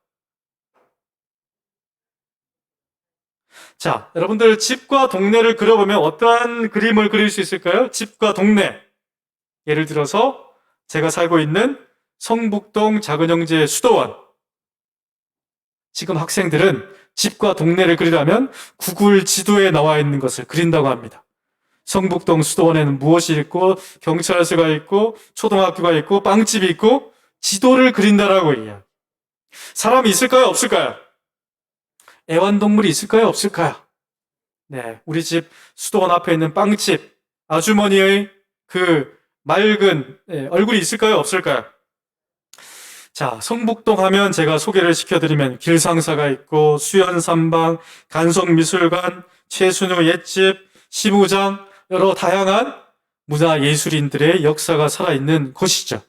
자, 여러분들 집과 동네를 그려보면 어떠한 그림을 그릴 수 있을까요? 집과 동네. 예를 들어서 제가 살고 있는 성북동 작은형제 수도원. 지금 학생들은 집과 동네를 그리려면 구글 지도에 나와 있는 것을 그린다고 합니다. 성북동 수도원에는 무엇이 있고, 경찰서가 있고, 초등학교가 있고, 빵집이 있고, 지도를 그린다라고 이야기. 사람이 있을까요? 없을까요? 애완동물이 있을까요? 없을까요? 네, 우리 집 수도원 앞에 있는 빵집 아주머니의 그 맑은 얼굴이 있을까요? 없을까요? 자, 성북동 하면 제가 소개를 시켜드리면 길상사가 있고 수연삼방, 간성미술관, 최순우 옛집, 시무장 여러 다양한 문화예술인들의 역사가 살아있는 곳이죠.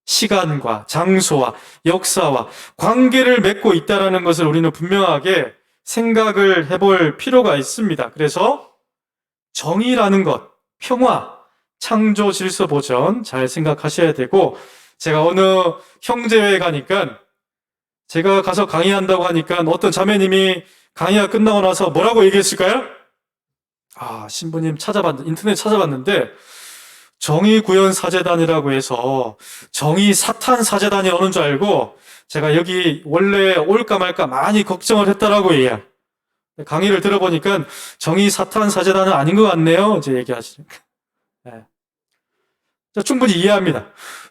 시간과 장소와 역사와 관계를 맺고 있다는 것을 우리는 분명하게 생각을 해볼 필요가 있습니다. 그래서 정의라는 것, 평화, 창조 질서 보전 잘 생각하셔야 되고, 제가 어느 형제회에 가니까 제가 가서 강의한다고 하니까 어떤 자매님이 강의가 끝나고 나서 뭐라고 얘기했을까요? 아, 신부님 인터넷 찾아봤는데 정의구현사재단이라고 해서 정의사탄사재단이 오는 줄 알고 제가 여기 원래 올까 말까 많이 걱정을 했다라고 얘기해요. 강의를 들어보니까 정의사탄사재단은 아닌 것 같네요. 이제 얘기하시니까. 네. 자, 충분히 이해합니다.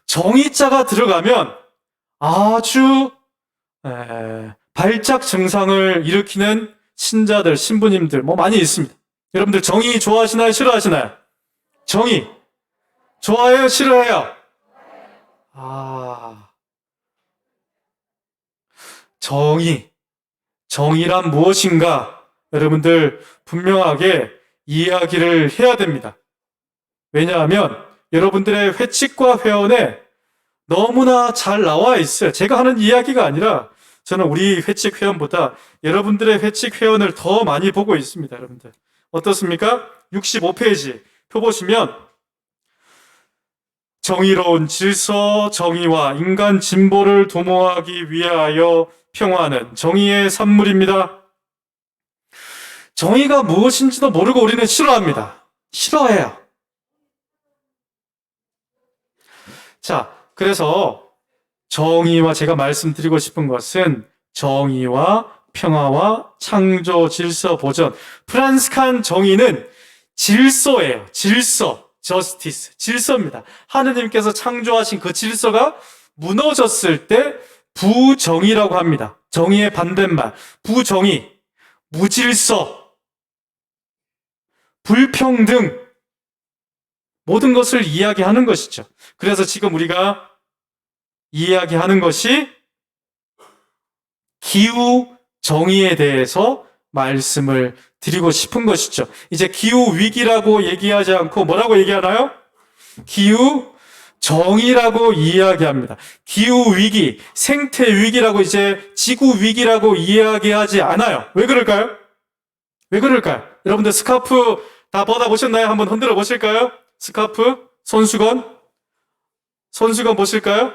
정의자가 들어가면 아주 발작 증상을 일으키는 신자들, 신부님들 뭐 많이 있습니다. 여러분들 정의 좋아하시나요? 싫어하시나요? 정의 좋아해요? 싫어해요? 정의란 무엇인가? 여러분들 분명하게 이야기를 해야 됩니다. 왜냐하면 여러분들의 회칙과 회원에 너무나 잘 나와 있어요. 제가 하는 이야기가 아니라 저는 우리 회칙 회원보다 여러분들의 회칙 회원을 더 많이 보고 있습니다. 여러분들 어떻습니까? 65페이지 표 보시면 정의로운 질서, 정의와 인간 진보를 도모하기 위하여 평화는 정의의 산물입니다. 정의가 무엇인지도 모르고 우리는 싫어합니다. 싫어해요. 자, 그래서 정의와 제가 말씀드리고 싶은 것은 정의와 평화와 창조, 질서, 보전. 프란스칸 정의는 질서예요. 질서, justice, 질서입니다. 하느님께서 창조하신 그 질서가 무너졌을 때 부정의라고 합니다. 정의의 반대말, 부정의, 무질서, 불평등, 모든 것을 이야기하는 것이죠. 그래서 지금 우리가 이야기하는 것이 기후 정의에 대해서 말씀을 드리고 싶은 것이죠. 이제 기후 위기라고 얘기하지 않고 뭐라고 얘기하나요? 기후 정의라고 이야기합니다. 기후 위기, 생태 위기라고 이제 지구 위기라고 이야기하지 않아요. 왜 그럴까요? 왜 그럴까요? 여러분들 스카프 다 받아보셨나요? 한번 흔들어 보실까요? 스카프, 손수건 보실까요?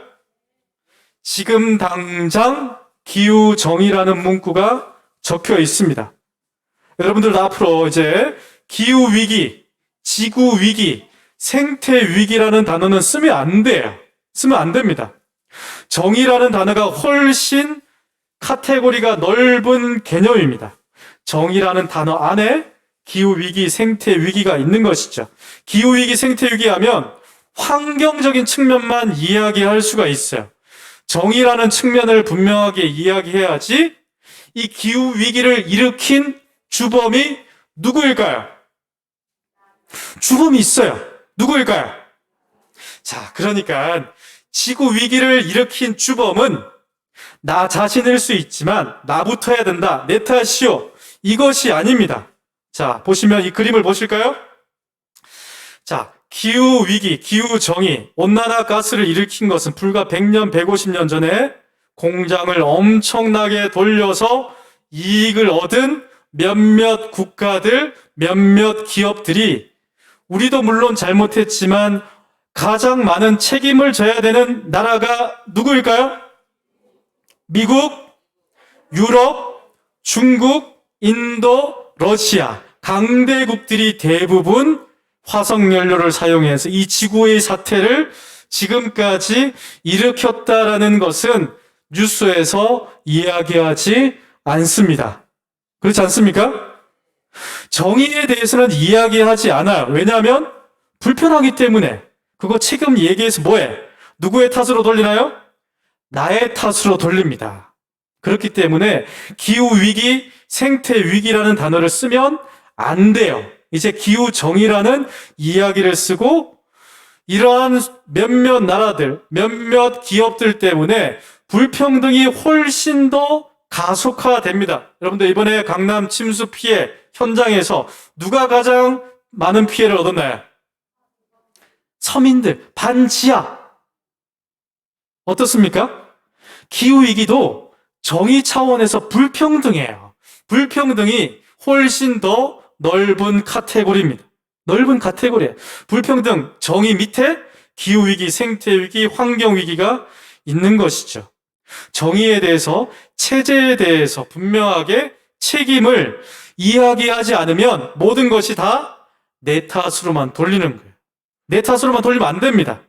지금 당장 기후 정의라는 문구가 적혀 있습니다. 여러분들도 앞으로 이제 기후 위기, 지구 위기, 생태 위기라는 단어는 쓰면 안 돼요. 쓰면 안 됩니다. 정의라는 단어가 훨씬 카테고리가 넓은 개념입니다. 정의라는 단어 안에 기후 위기, 생태 위기가 있는 것이죠. 기후 위기, 생태 위기 하면 환경적인 측면만 이야기할 수가 있어요. 정의라는 측면을 분명하게 이야기해야지 이 기후 위기를 일으킨 주범이 누구일까요? 주범이 있어요. 누구일까요? 자, 그러니까 지구 위기를 일으킨 주범은 나 자신일 수 있지만 나부터 해야 된다. 내 탓이요. 이것이 아닙니다. 자, 보시면 이 그림을 보실까요? 자, 기후 위기, 기후 정의, 온난화 가스를 일으킨 것은 불과 100년, 150년 전에 공장을 엄청나게 돌려서 이익을 얻은 몇몇 국가들, 몇몇 기업들이 우리도 물론 잘못했지만 가장 많은 책임을 져야 되는 나라가 누구일까요? 미국, 유럽, 중국, 인도, 러시아, 강대국들이 대부분 화석연료를 사용해서 이 지구의 사태를 지금까지 일으켰다라는 것은 뉴스에서 이야기하지 않습니다. 그렇지 않습니까? 정의에 대해서는 이야기하지 않아요. 왜냐하면 불편하기 때문에. 그거 책임 얘기해서 뭐해? 누구의 탓으로 돌리나요? 나의 탓으로 돌립니다. 그렇기 때문에 기후위기, 생태위기라는 단어를 쓰면 안 돼요. 이제 기후정의라는 이야기를 쓰고 이러한 몇몇 나라들, 몇몇 기업들 때문에 불평등이 훨씬 더 가속화됩니다. 여러분들 이번에 강남 침수 피해 현장에서 누가 가장 많은 피해를 얻었나요? 서민들, 반지하. 어떻습니까? 기후위기도 정의 차원에서 불평등이에요. 불평등이 훨씬 더 넓은 카테고리입니다. 넓은 카테고리예요. 불평등, 정의 밑에 기후위기, 생태위기, 환경위기가 있는 것이죠. 정의에 대해서, 체제에 대해서 분명하게 책임을 이야기하지 않으면 모든 것이 다 내 탓으로만 돌리는 거예요. 내 탓으로만 돌리면 안 됩니다.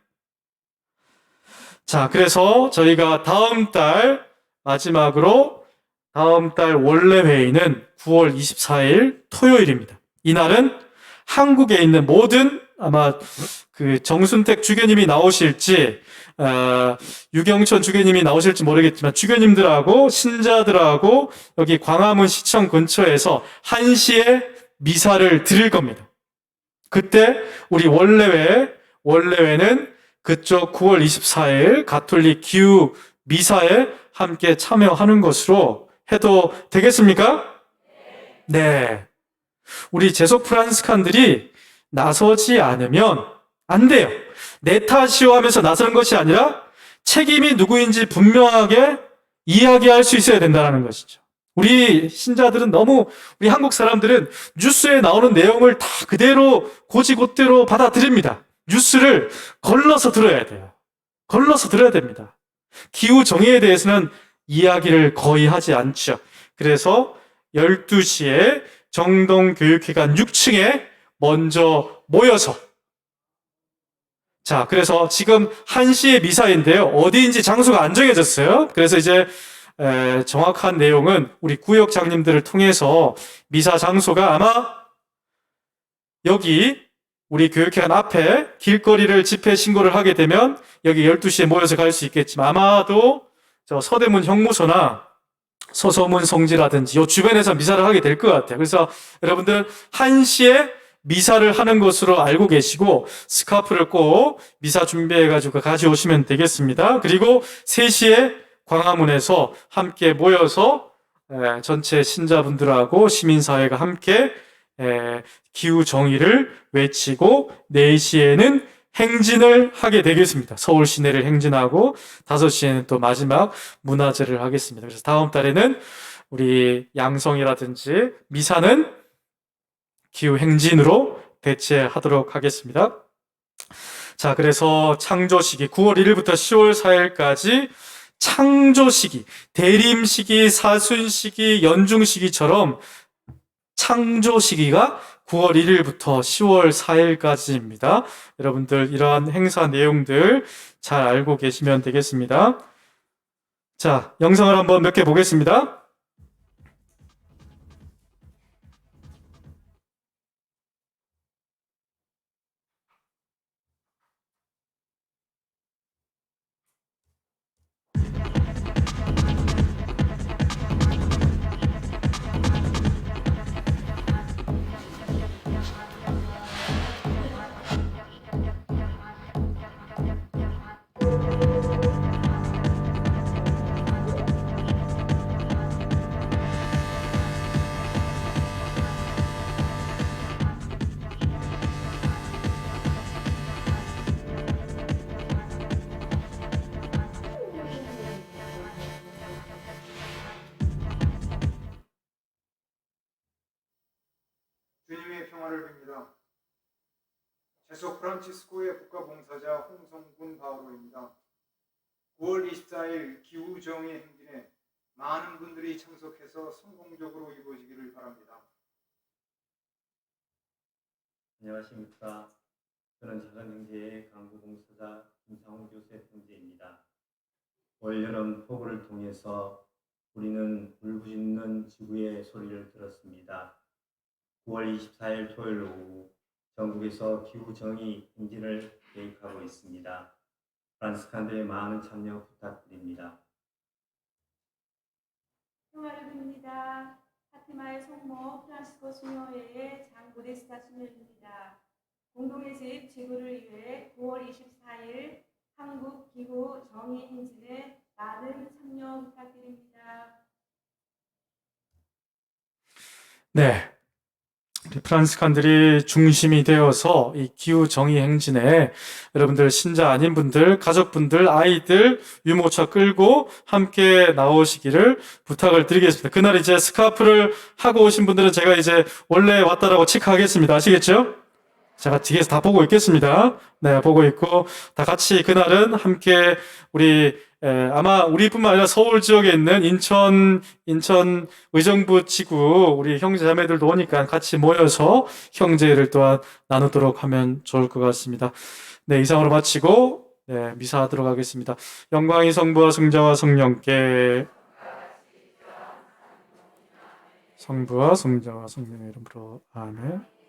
자, 그래서 저희가 마지막으로 다음 달 원래 회의는 9월 24일 토요일입니다. 이날은 한국에 있는 모든 아마 그 정순택 주교님이 나오실지, 유경천 주교님이 나오실지 모르겠지만 주교님들하고 신자들하고 여기 광화문 시청 근처에서 1시에 미사를 드릴 겁니다. 그때 우리 원래회는 그쪽 9월 24일 가톨릭 기후 미사에 함께 참여하는 것으로 해도 되겠습니까? 네. 우리 제속 프란스칸들이 나서지 않으면 안 돼요. 내 탓이요 하면서 나서는 것이 아니라 책임이 누구인지 분명하게 이야기할 수 있어야 된다는 것이죠. 우리 신자들은 너무, 우리 한국 사람들은 뉴스에 나오는 내용을 다 그대로 곧이곧대로 받아들입니다. 뉴스를 걸러서 들어야 돼요. 걸러서 들어야 됩니다. 기후 정의에 대해서는 이야기를 거의 하지 않죠. 그래서 12시에 정동교육회관 6층에 먼저 모여서, 자, 그래서 지금 1시에 미사인데요. 어디인지 장소가 안 정해졌어요. 그래서 이제 정확한 내용은 우리 구역장님들을 통해서 미사 장소가 아마 여기 우리 교육회관 앞에 길거리를 집회 신고를 하게 되면 여기 12시에 모여서 갈 수 있겠지만 아마도 저 서대문 형무소나 서소문 성지라든지 이 주변에서 미사를 하게 될 것 같아요. 그래서 여러분들 1시에 미사를 하는 것으로 알고 계시고 스카프를 꼭 미사 준비해가지고 가져오시면 되겠습니다. 그리고 3시에 광화문에서 함께 모여서 전체 신자분들하고 시민사회가 함께 기후 정의를 외치고 4시에는 행진을 하게 되겠습니다. 서울 시내를 행진하고 5시에는 또 마지막 문화제를 하겠습니다. 그래서 다음 달에는 우리 양성이라든지 미사는 기후 행진으로 대체하도록 하겠습니다. 자, 그래서 창조 시기 9월 1일부터 10월 4일까지 창조 시기, 대림 시기, 사순 시기, 연중 시기처럼 창조 시기가 9월 1일부터 10월 4일까지입니다. 여러분들 이러한 행사 내용들 잘 알고 계시면 되겠습니다. 자, 영상을 한번 몇 개 보겠습니다. 주님의 평화를 빕니다. 제속 프란치스코의 국가봉사자 홍성군 바오로입니다. 9월 24일 기후정의 행진에 많은 분들이 참석해서 성공적으로 이루어지기를 바랍니다. 안녕하십니까. 저는 작은 형제의 강구봉사자 김상훈 교세 형제입니다. 올여름 폭우를 통해서 우리는 울부짖는 지구의 소리를 들었습니다. 9월 24일 토요일 오후 전국에서 기후정의 행진을 계획하고 있습니다. 프란스칸대의 많은 참여 부탁드립니다. 평화를 빕니다. 파티마의 성모 프란시스코 수녀회의 장고데스타 수녀입니다. 공동의 집 지구를 위해 9월 24일 한국 기후 정의 행진에 많은 참여 부탁드립니다. 네. 우리 프란스칸들이 중심이 되어서 이 기후 정의 행진에 여러분들 신자 아닌 분들, 가족분들, 아이들, 유모차 끌고 함께 나오시기를 부탁을 드리겠습니다. 그날 이제 스카프를 하고 오신 분들은 제가 이제 원래 왔다라고 체크하겠습니다. 아시겠죠? 제가 뒤에서 다 보고 있겠습니다. 네, 보고 있고 다 같이 그날은 함께 우리 아마 우리뿐만 아니라 서울 지역에 있는 인천 의정부 지구 우리 형제 자매들도 오니까 같이 모여서 형제를 또한 나누도록 하면 좋을 것 같습니다. 네, 이상으로 마치고 네, 미사하도록 하겠습니다. 영광이 성부와 성자와 성령께 성부와 성자와 성령의 이름으로 아멘.